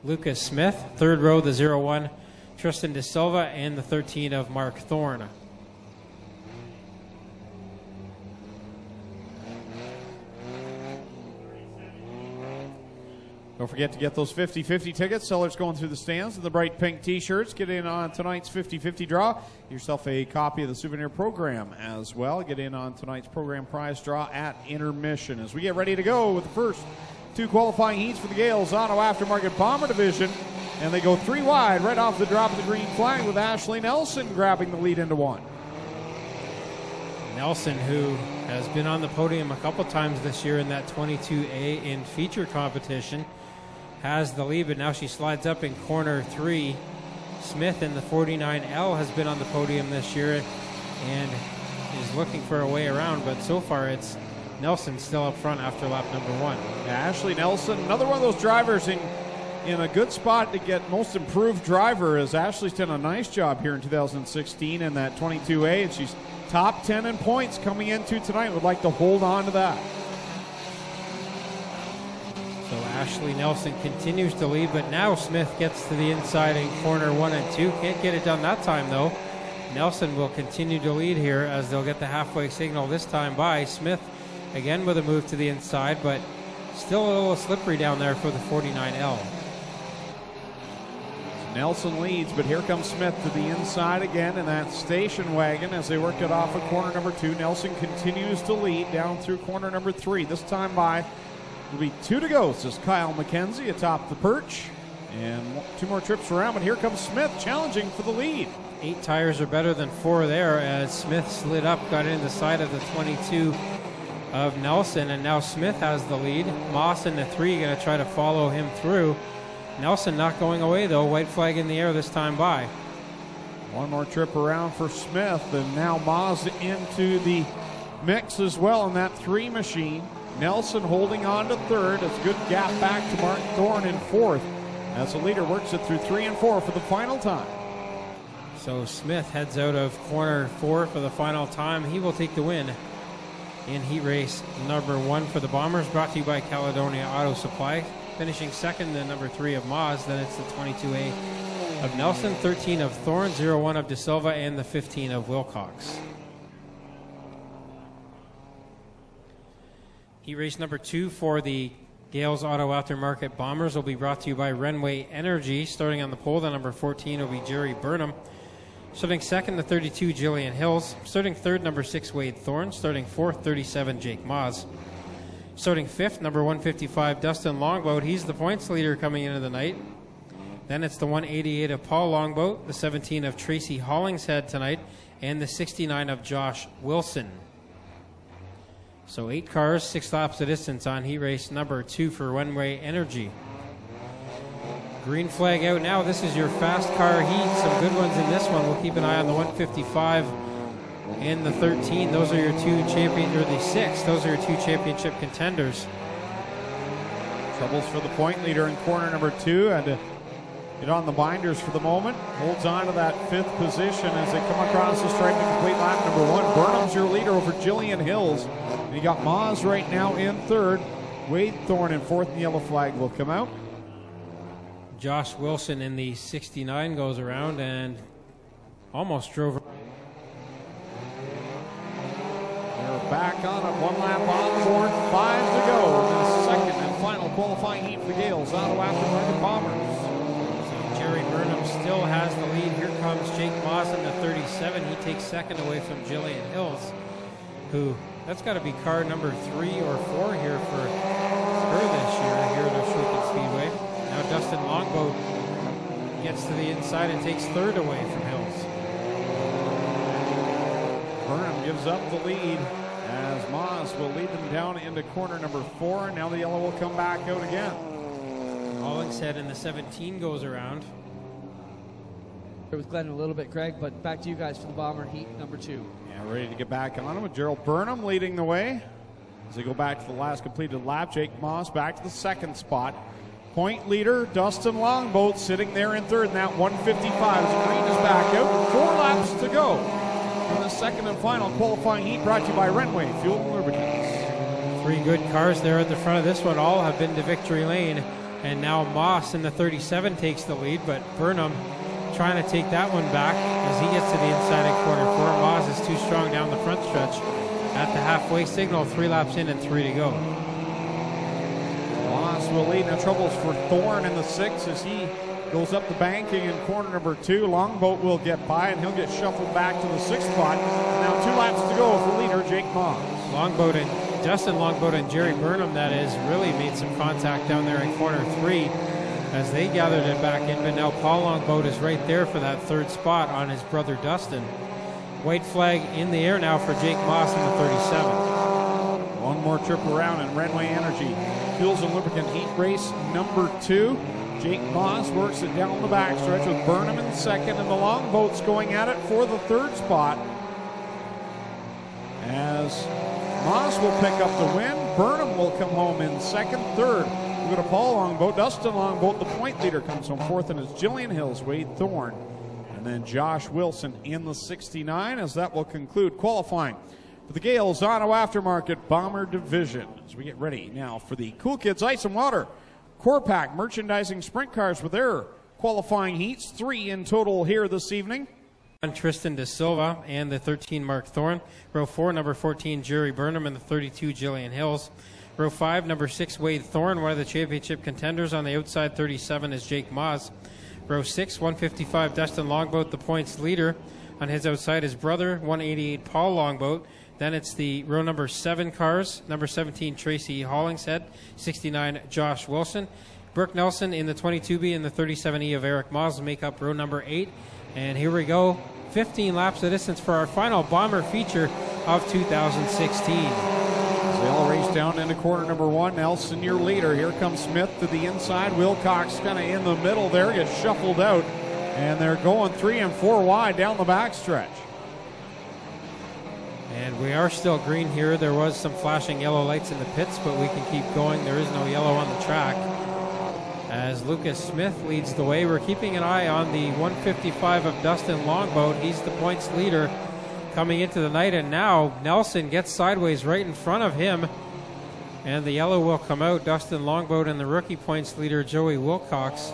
Lucas Smith, third row, the 01, Tristan De Silva, and the 13 of Mark Thorne. Don't forget to get those 50-50 tickets. Sellers going through the stands in the bright pink T-shirts. Get in on tonight's 50-50 draw. Get yourself a copy of the souvenir program as well. Get in on tonight's program prize draw at intermission. As we get ready to go with the first two qualifying heats for the Gales Auto Aftermarket Bomber Division. And they go three wide right off the drop of the green flag with Ashley Nelson grabbing the lead into one. Nelson, who has been on the podium a couple times this year in that 22A in feature competition, has the lead, but now she slides up in corner 3. Smith in the 49L has been on the podium this year and is looking for a way around, but so far it's Nelson still up front after lap number 1. Yeah, Ashley Nelson, another one of those drivers in a good spot to get most improved driver, as Ashley's done a nice job here in 2016 in that 22A, and she's top 10 in points coming into tonight. Would like to hold on to that. So Ashley Nelson continues to lead, but now Smith gets to the inside in corner 1 and 2. Can't get it done that time, though. Nelson will continue to lead here as they'll get the halfway signal this time by Smith, again with a move to the inside, but still a little slippery down there for the 49L. Nelson leads, but here comes Smith to the inside again in that station wagon as they work it off of corner number 2. Nelson continues to lead down through corner number 3. This time by, will be 2 to go. This is Kyle McKenzie atop the perch. And 2 more trips around, but here comes Smith challenging for the lead. 8 tires are better than 4 there as Smith slid up, got in the side of the 22 of Nelson, and now Smith has the lead. Moss in the 3 going to try to follow him through. Nelson not going away, though. White flag in the air this time by. 1 more trip around for Smith, and now Moss into the mix as well in that 3 machine. Nelson holding on to 3rd. It's a good gap back to Mark Thorne in 4th as the leader works it through 3 and 4 for the final time. So Smith heads out of corner 4 for the final time. He will take the win in heat race number 1 for the Bombers, brought to you by Caledonia Auto Supply. Finishing second, the number 3 of Moz. Then it's the 22A of Nelson, 13 of Thorne, 01 of De Silva, and the 15 of Wilcox. Heat race number 2 for the Gales Auto Aftermarket Bombers will be brought to you by Renway Energy. Starting on the pole, the number 14 will be Jerry Burnham. Starting second, the 32, Jillian Hills. Starting third, number 6, Wade Thorne. Starting fourth, 37, Jake Moz. Starting fifth, number 155, Dustin Longboat. He's the points leader coming into the night. Then it's the 188 of Paul Longboat, the 17 of Tracy Hollingshead tonight, and the 69 of Josh Wilson. So 8 cars, 6 laps of distance on heat race number 2 for Renway Energy. Green flag out now. This is your fast car heat. Some good ones in this one. We'll keep an eye on the 155 and the 13. Those are your 2 champion, or the 6. Those are your 2 championship contenders. Troubles for the point leader in corner number 2. And get on the binders for the moment. Holds on to that 5th position as they come across the stripe to complete lap number 1. Burnham's your leader over Jillian Hills. And you got Moz right now in 3rd. Wade Thorne in 4th, and the yellow flag will come out. Josh Wilson in the 69 goes around and almost drove. They're back on it. 1 lap on board. 5 to go in the second and final qualifying heat for the Gales Auto Aftermarket Bombers. So Jerry Burnham still has the lead. Here comes Jake Moss in the 37. He takes second away from Jillian Hills, who, that's got to be car number 3 or 4 here for her this year here at Oshoka Speedway. Now Dustin Longboat gets to the inside and takes 3rd away from Hills. Burnham gives up the lead as Moz will lead them down into corner number 4. Now the yellow will come back out again. Hollingshead in the 17 goes around. With Glenn a little bit, Greg, but back to you guys for the Bomber heat number 2. Yeah, ready to get back on him with Gerald Burnham leading the way. As they go back to the last completed lap, Jake Moss back to the 2nd spot. Point leader, Dustin Longboat, sitting there in 3rd in that 155. As the green is back out. 4 laps to go in the second and final qualifying heat, brought to you by Renway Fuel and Lubricants. 3 good cars there at the front of this one. All have been to victory lane. And now Moss in the 37 takes the lead, but Burnham trying to take that one back as he gets to the inside at corner 4. Moss is too strong down the front stretch at the halfway signal. 3 laps in and 3 to go. Moss will lead. No troubles for Thorne in the 6 as he goes up the banking in corner number 2. Longboat will get by and he'll get shuffled back to the 6th spot. Now 2 laps to go for leader Jake Moss. Longboat and Dustin Longboat and Jerry Burnham, that is, really made some contact down there in corner 3 as they gathered it back in. But now Paul Longboat is right there for that 3rd spot on his brother Dustin. White flag in the air now for Jake Moss in the 37. One more trip around in Renway Energy Fuels and Lubricant Heat Race number 2. Jake Moss works it down the backstretch with Burnham in 2nd, and the Longboats going at it for the 3rd spot. As Moss will pick up the win, Burnham will come home in 2nd, 3rd. We go to Paul Longboat. Dustin Longboat, the point leader, comes home 4th, and it's Jillian Hills, Wade Thorne, and then Josh Wilson in the 69, as that will conclude qualifying for the Gales Auto Aftermarket Bomber Division. As we get ready now for the Cool Kids Ice and Water Core Pack Merchandising Sprint Cars with their qualifying heats. 3 in total here this evening. Tristan De Silva and the 13 Mark Thorne. Row 4, number 14 Jerry Burnham, and the 32 Jillian Hills. Row 5, number 6 Wade Thorne, one of the championship contenders. On the outside, 37 is Jake Moss. Row 6, 155 Dustin Longboat, the points leader. On his outside, his brother, 188 Paul Longboat. Then it's the row number 7 cars, number 17 Tracy Hollingshead, 69 Josh Wilson. Brooke Nelson in the 22B and the 37E of Eric Moss make up row number 8. And here we go, 15 laps of distance for our final Bomber feature of 2016. They all race down into corner number 1. Nelson, your leader. Here comes Smith to the inside. Wilcox kind of in the middle there, gets shuffled out. And they're going 3 and 4 wide down the backstretch. And we are still green here. There was some flashing yellow lights in the pits, but we can keep going. There is no yellow on the track. As Lucas Smith leads the way, we're keeping an eye on the 155 of Dustin Longboat. He's the points leader coming into the night, and now Nelson gets sideways right in front of him, and the yellow will come out. Dustin Longboat and the rookie points leader Joey Wilcox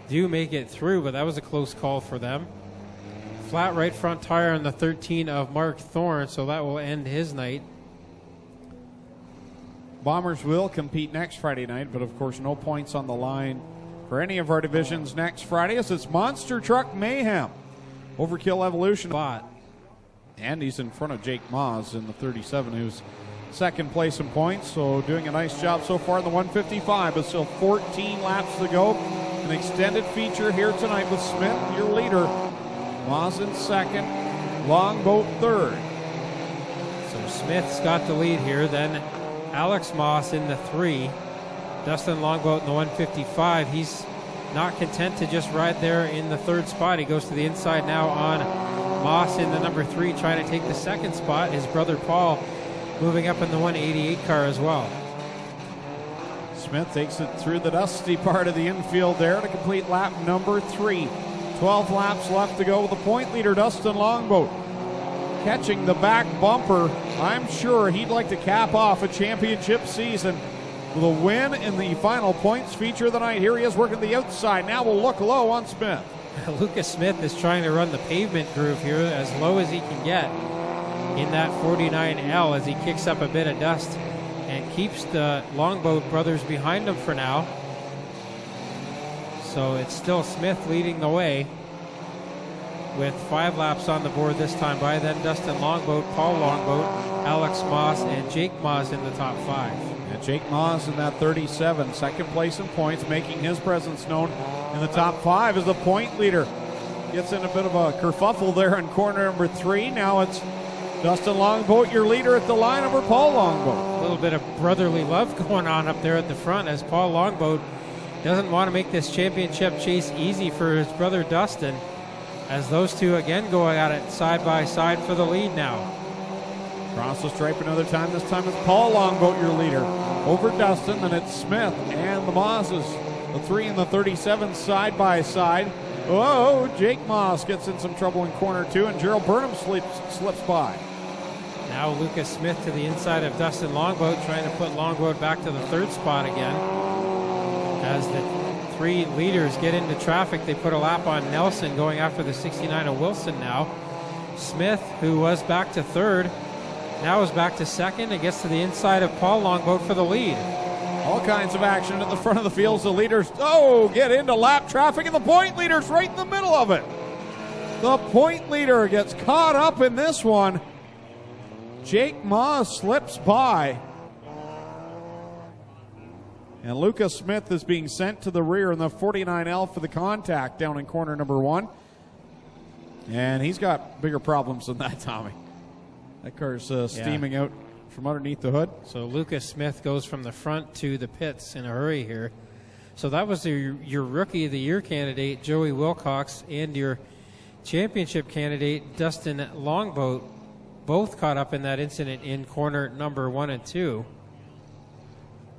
do make it through, but that was a close call for them. Flat right front tire on the 13 of Mark Thorne, so that will end his night. Bombers will compete next Friday night, but of course no points on the line for any of our divisions next Friday, as it's Monster Truck Mayhem. Overkill Evolution. And he's in front of Jake Moss in the 37, who's 2nd place in points, so doing a nice job so far in the 155, but still 14 laps to go. An extended feature here tonight with Smith, your leader. Moss in 2nd, Longboat 3rd. So Smith's got the lead here, then Alex Moss in the 3, Dustin Longboat in the 155. He's not content to just ride there in the 3rd spot. He goes to the inside now on Moss in the number 3, trying to take the 2nd spot. His brother Paul moving up in the 188 car as well. Smith takes it through the dusty part of the infield there to complete lap number 3. 12 laps left to go with the point leader, Dustin Longboat, catching the back bumper. I'm sure he'd like to cap off a championship season with a win in the final points feature of the night. Here he is working the outside. Now we'll look low on Smith. Lucas Smith is trying to run the pavement groove here as low as he can get in that 49L as he kicks up a bit of dust and keeps the Longboat brothers behind him for now. So it's still Smith leading the way with 5 laps on the board this time by. Then Dustin Longboat, Paul Longboat, Alex Moss, and Jake Moss in the top 5. And Jake Moss in that 37, 2nd place in points, making his presence known in the top 5 as the point leader. Gets in a bit of a kerfuffle there in corner number 3. Now it's Dustin Longboat, your leader at the line over Paul Longboat. A little bit of brotherly love going on up there at the front as Paul Longboat doesn't want to make this championship chase easy for his brother Dustin, as those two again go at it side by side for the lead now. Across the stripe another time. This time it's Paul Longboat, your leader, over Dustin. Then it's Smith and the Mosses, the 3 and the 37 side by side. Oh, Jake Moss gets in some trouble in corner 2, and Gerald Burnham slips by. Now Lucas Smith to the inside of Dustin Longboat, trying to put Longboat back to the 3rd spot again. As the three leaders get into traffic, they put a lap on Nelson going after the 69 of Wilson now. Smith, who was back to third, now is back to second and gets to the inside of Paul Longboat for the lead. All kinds of action at the front of the fields. The leaders, get into lap traffic, and the point leader's right in the middle of it. The point leader gets caught up in this one. Jake Maas slips by. And Lucas Smith is being sent to the rear in the 49L for the contact down in corner number 1. And he's got bigger problems than that, Tommy. That car's steaming out from underneath the hood. So Lucas Smith goes from the front to the pits in a hurry here. So that was your Rookie of the Year candidate, Joey Wilcox, and your championship candidate, Dustin Longboat, both caught up in that incident in corner number 1 and 2.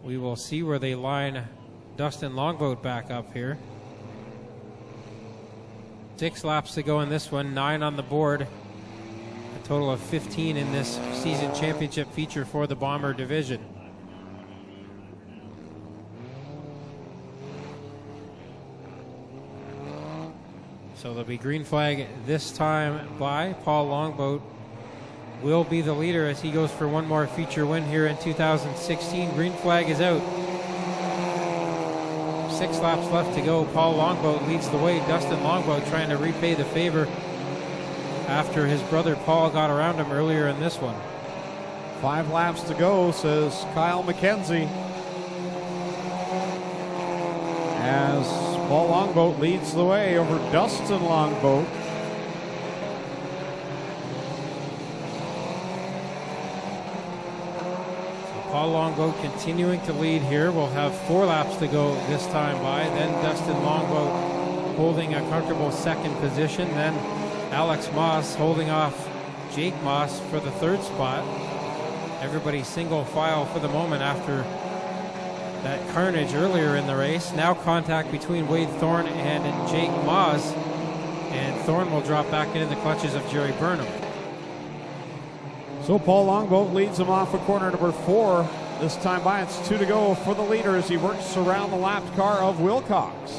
We will see where they line Dustin Longboat back up here. 6 laps to go in this one, 9 on the board. A total of 15 in this season championship feature for the Bomber division. So there'll be green flag this time by Paul Longboat. Will be the leader as he goes for one more feature win here in 2016. Green flag is out. 6 laps left to go. Paul Longboat leads the way. Dustin Longboat trying to repay the favor after his brother Paul got around him earlier in this one. 5 laps to go, says Kyle McKenzie. As Paul Longboat leads the way over Dustin Longboat. Paul Longboat continuing to lead here. We'll have 4 laps to go this time by. Then Dustin Longboat holding a comfortable second position. Then Alex Moss holding off Jake Moss for the 3rd spot. Everybody single file for the moment after that carnage earlier in the race. Now contact between Wade Thorne and Jake Moss. And Thorne will drop back into the clutches of Jerry Burnham. So Paul Longboat leads him off of corner number 4. This time by, it's 2 to go for the leader as he works around the lapped car of Wilcox.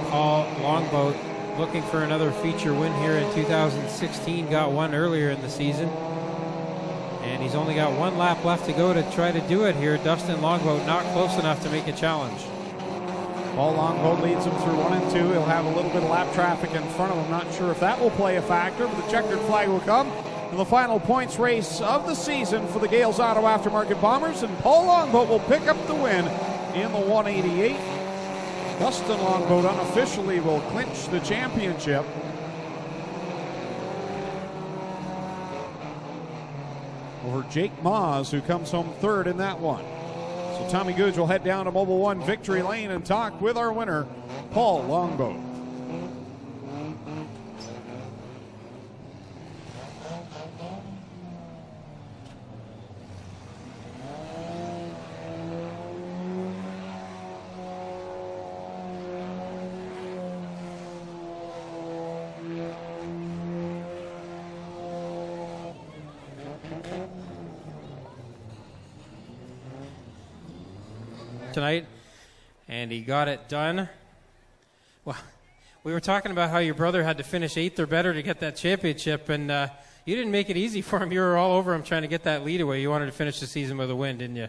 Paul Longboat looking for another feature win here in 2016. Got one earlier in the season. And he's only got 1 lap left to go to try to do it here. Dustin Longboat not close enough to make a challenge. Paul Longboat leads him through 1 and 2. He'll have a little bit of lap traffic in front of him. Not sure if that will play a factor, but the checkered flag will come in the final points race of the season for the Gales Auto Aftermarket Bombers, and Paul Longboat will pick up the win in the 188. Dustin Longboat unofficially will clinch the championship. Over Jake Maas, who comes home 3rd in that one. So Tommy Googe will head down to Mobile One Victory Lane and talk with our winner, Paul Longboat. Tonight, and he got it done. Well, we were talking about how your brother had to finish 8th or better to get that championship, and you didn't make it easy for him. You were all over him trying to get that lead away. You wanted to finish the season with a win, didn't you?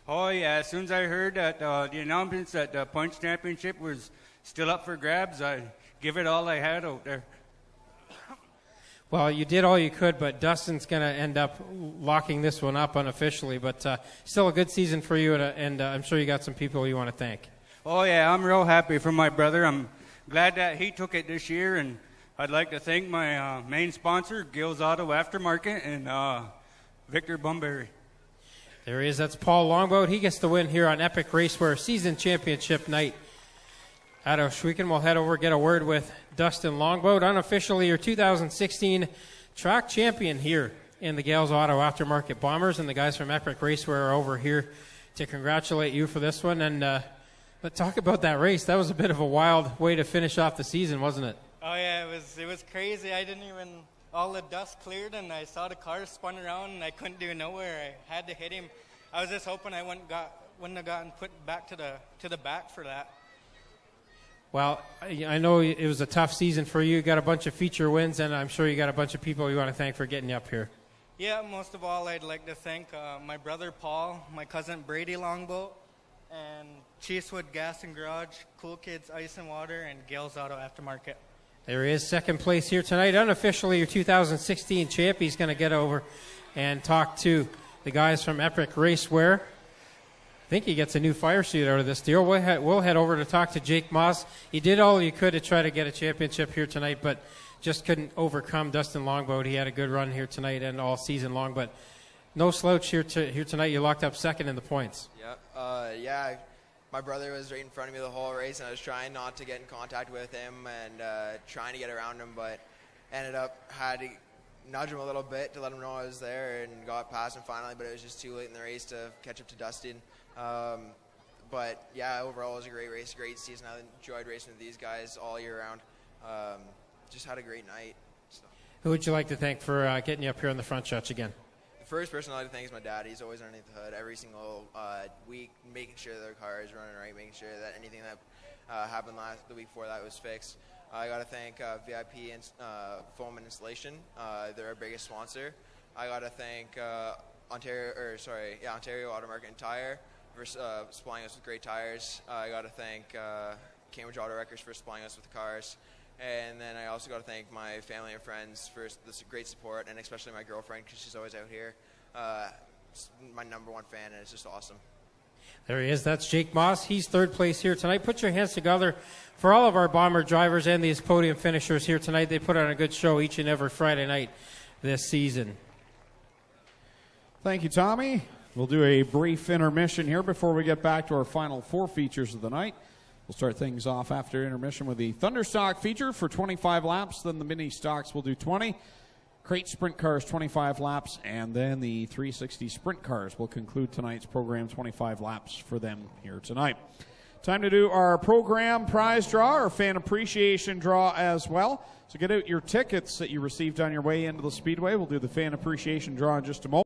Oh, yeah. As soon as I heard that the announcements that the points championship was still up for grabs, I give it all I had out there. Well, you did all you could, but Dustin's going to end up locking this one up unofficially. But still a good season for you, and I'm sure you got some people you want to thank. Oh, yeah, I'm real happy for my brother. I'm glad that he took it this year, and I'd like to thank my main sponsor, Gales Auto Aftermarket, and Victor Bunbury. There he is. That's Paul Longboat. He gets the win here on Epic Raceware Season Championship night. Out of Schweeken, we'll head over, get a word with Dustin Longboat, unofficially your 2016 track champion here in the Gales Auto Aftermarket Bombers, and the guys from Epic Raceware are over here to congratulate you for this one. And but talk about that race. That was a bit of a wild way to finish off the season, wasn't it? Oh yeah, it was crazy. I didn't even, all the dust cleared and I saw the car spun around and I couldn't do nowhere. I had to hit him. I was just hoping I wouldn't wouldn't have gotten put back to the back for that. Well, I know it was a tough season for you. You got a bunch of feature wins, and I'm sure you got a bunch of people you want to thank for getting you up here. Yeah, most of all, I'd like to thank my brother Paul, my cousin Brady Longboat, and Cheesewood Gas and Garage, Cool Kids Ice and Water, and Gales Auto Aftermarket. There he is, second place here tonight. Unofficially, your 2016 champ. He's going to get over and talk to the guys from Epic Racewear. I think he gets a new fire suit out of this deal. We'll head over to talk to Jake Moss. He did all he could to try to get a championship here tonight, but just couldn't overcome Dustin Longboat. He had a good run here tonight and all season long, but no slouch here tonight. You locked up second in the points. Yeah. My brother was right in front of me the whole race, and I was trying not to get in contact with him and trying to get around him, but ended up had to nudge him a little bit to let him know I was there and got past him finally, but it was just too late in the race to catch up to Dustin. But yeah, overall it was a great race, great season. I enjoyed racing with these guys all year round. Just had a great night. So. Who would you like to thank for getting you up here on the front stretch again? The first person I'd like to thank is my dad. He's always underneath the hood every single week, making sure their car is running right, making sure that anything that happened the week before that was fixed. I got to thank VIP and Foam and Installation. They're our biggest sponsor. I got to thank Ontario Auto Market and Tire for supplying us with great tires. I got to thank Cambridge Auto Wreckers for supplying us with the cars. And then I also got to thank my family and friends for this great support, and especially my girlfriend because she's always out here. My number one fan, and it's just awesome. There he is. That's Jake Moss. He's third place here tonight. Put your hands together for all of our Bomber drivers and these podium finishers here tonight. They put on a good show each and every Friday night this season. Thank you, Tommy. We'll do a brief intermission here before we get back to our final four features of the night. We'll start things off after intermission with the Thunderstock feature for 25 laps. Then the Mini Stocks will do 20. Crate Sprint Cars, 25 laps. And then the 360 Sprint Cars will conclude tonight's program, 25 laps for them here tonight. Time to do our program prize draw, our fan appreciation draw as well. So get out your tickets that you received on your way into the Speedway. We'll do the fan appreciation draw in just a moment.